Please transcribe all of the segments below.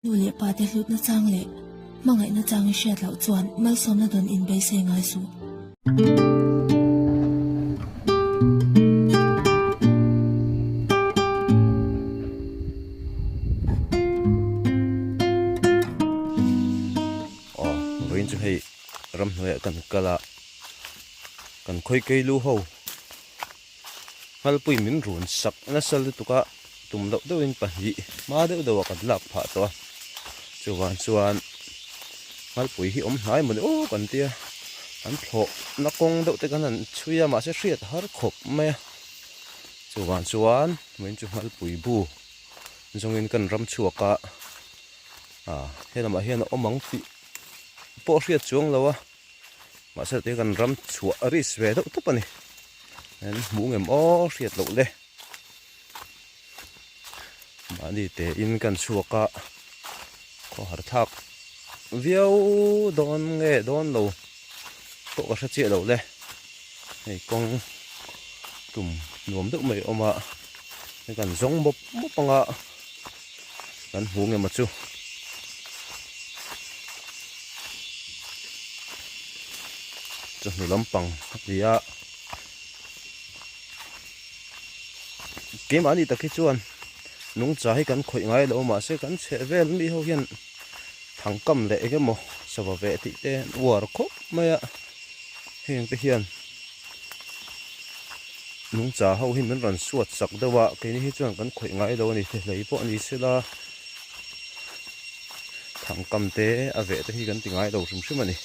nu le pa te hlut na chang le mangai na chang shet lo chuan mal som na don in be se ngai su Rin chu hei ram hnuai kan kala kan khoi kei lu ho hal pui min run sak na sal tuka tum deuh deuh in pahi ma deuh deuh kan lak pha to chuan hal pui hi om hnai mun o kan tia an thlo na kong deuh te kan an chuya ma se hriat har khop mai chuan min chu hal pui bu zongin kan ram chuaka helama hian omang ti po hriat chuang lawa ma se te kan ram chua ris ve deuh tu pani en mungem o hriat lo le mani te in kan chuaka ko har thak viau don nge don lo to ka hra che lo le hei kong tum nuam deuh mai oma kan zong bop mopanga kan mungem chu nu lampang dia ke mani taki chuan nung cha hi kan khoi ngai lo ma se kan che vel mi ho hian thang kam le ke mo sawa ve ti te war kho maya heng te hian nung cha ho hi min ran suat sak dawa ke ni hi chuan kan khoi ngai lo ni te lei po ni se la thang kam te a ve te hi kan ti ngai lo sim sim ani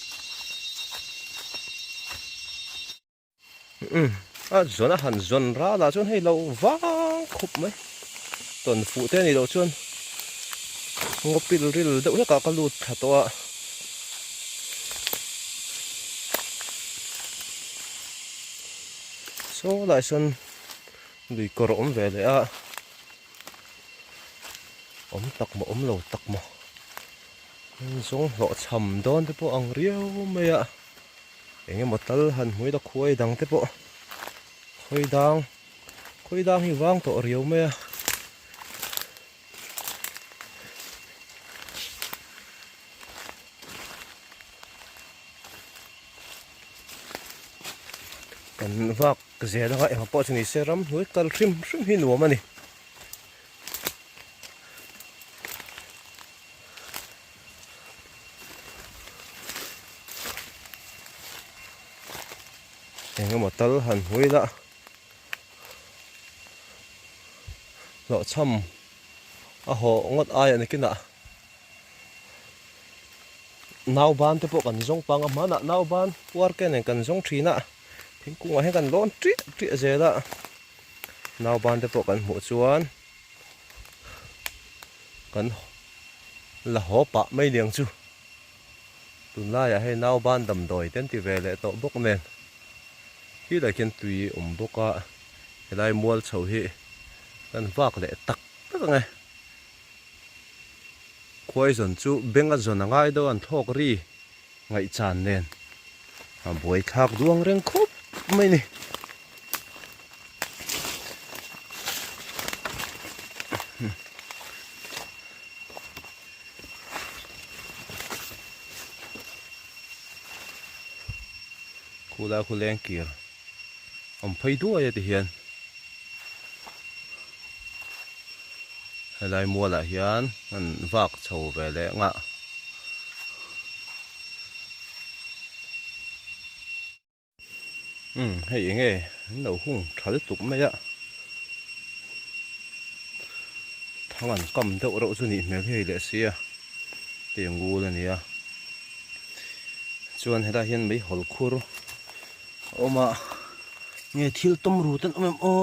zona han zon ra la chuan hei lo wang khup mai ton fu te ni lo chuan ngopil ril deuh hleka ka lut tha to a so lai son lui kor om ve le a om tak mo om lo tak mo zong lo cham don te po ang riau mai a enge motal han hui da khuai dang te po khoi dang hi wang to riau me kan vak zeda ga e po chini seram hui kal hrim hi nuam ani enge motal han hui da lo cham a ho ngot ai ani kina nau ban te po kan zong pang a mana nau ban war ken kan zong thina thingkung a he kan lon tri zela nau ban te po kan mu chuan kan la ho pa mai liang chu tun la ya he nau ban dam doi ten ti ve le to bok nen hi la ken tui boka helai mual chho hi kan vak le tak ngai khoi zon chu benga zon angai do an thok ri ngai chan nen a boi thak duang reng khop mai ni khula khuleng kir om phai du ai ti hian helai mua la hian an vak chho ve le nga hei nge no hung thal tuk mai a thangan kam deuh ro chu ni mel hei le sia tengu la nia chuan heta hian mai hol khur oma nge thil tom ru tan omem o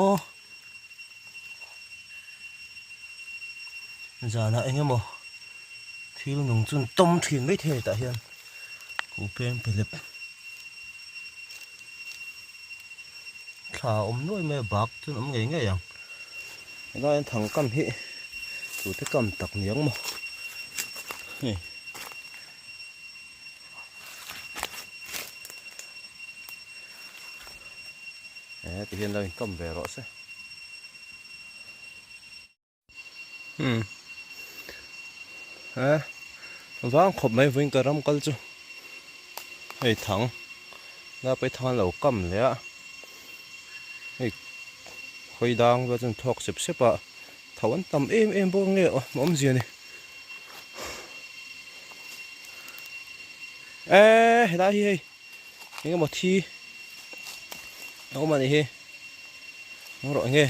zana engemaw thil nung chun tom thin mai the ta hian ku pem pelep thla om noi me bak chun om ngei nge yang lai thang kam hi chu te kam tak niang mo thì hiện đây cầm về rõ sẽ à vang khop mai vinh cả ram kal chu hei thang na pe thang lo kam le a hei khoi dang wa chun thok sep sep a thawan tam em bo nge om zia ni ê da hi hei cái một thi đâu mà này he nó rồi nghe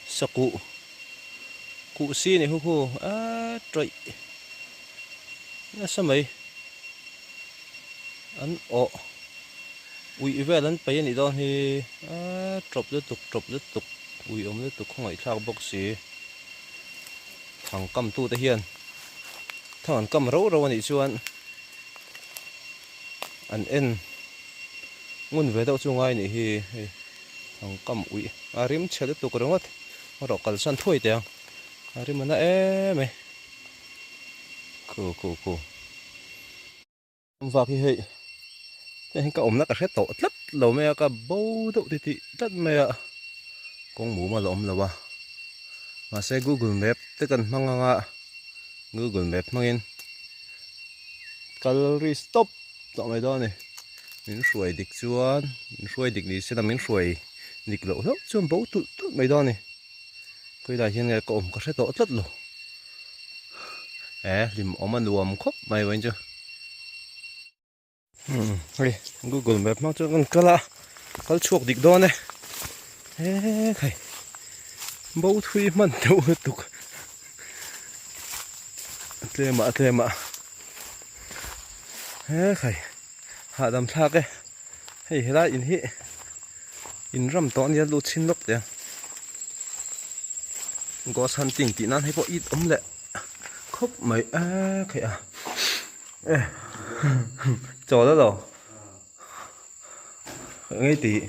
sao cụ xi này hu à trời sao mày anh ồ ui về lần bây này đó thì à chụp liên tục ui liên tục không phải sao bốc xì thằng cầm tu tới hiền thằng cầm râu này chuan anh en nguồn về đâu chung ai này thì thằng cầm ui à rim chơi liên tục rồi mất nó đọc cả sân thôi tiền à rim mà mày cô và cái hệ nên cái ống nó cả sẽ tổ rất lâu mẹ cả bầu đậu thì rất mẹ con mũ mà lộn là mà xe Google Maps tức cần mang ngang Google Maps mang in calorie stop chọn mày đó này miếng suối địch chuan suối địch đi sẽ là miếng suối địch lỗ hết chuan bầu tụt mày đó này cái đại hiện nay cái ống có sẽ tổ rất lâu lim ống mà nuông khóc mày vậy chứ đây Google Maps mang cho con cá chuột địch đó này cái bầu thui mình đâu tục thế mà cái hạ đầm thác cái hay là in ram tón ya lụt xin lốc đấy có săn tỉnh tị nan hay có ít ấm lệ khóc mấy cái cho đó rồi ngay tí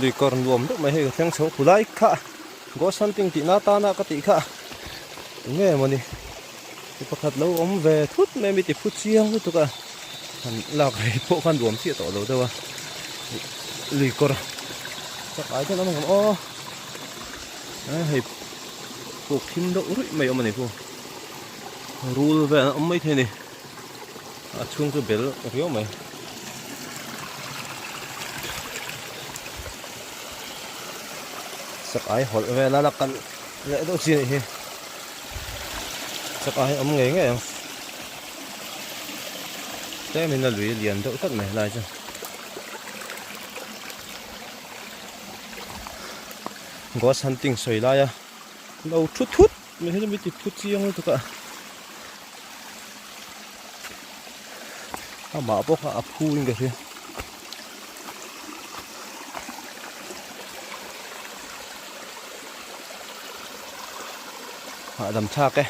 đi còn luồng nước mày hay tiếng số của lại cả có săn tinh tị na ta na cái tị cả nghe mà đi thì có thật lâu ông về thút mẹ mi tị phút chiang tụi cả là cái bộ khăn luồng chia tổ đâu đâu lì còn chắc ai cho nó mà ô hay cuộc thiên động rụi mày ông này phu rùa về ông mấy thế này chung cho bé riếu mày chắc ai hỏi về là cần lẽ đâu gì này chắc ai ông nghe không thế mình là lưỡi liền đỡ tất mày lại chứ có săn tinh sấy lại à đâu thút mình thấy bị phút chiang thôi cả mà bốc phu như thế hạ đầm thác cái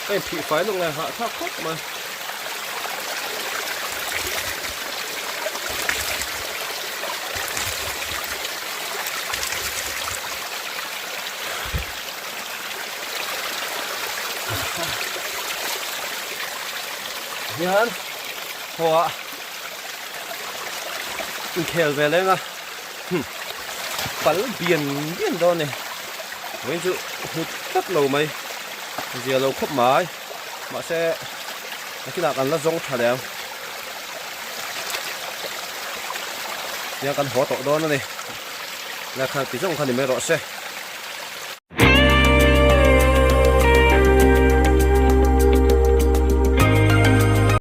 cái thị phái lúc này hạ thác khóc mà nhớ hoa khéo về lên à bắn biển đó này với sự rất lâu mày giờ lâu khóc mãi mà sẽ khi nào cần nó giống thả đèo giờ cần hỗ trợ đó này là khăn tí giống khăn thì mới rõ xe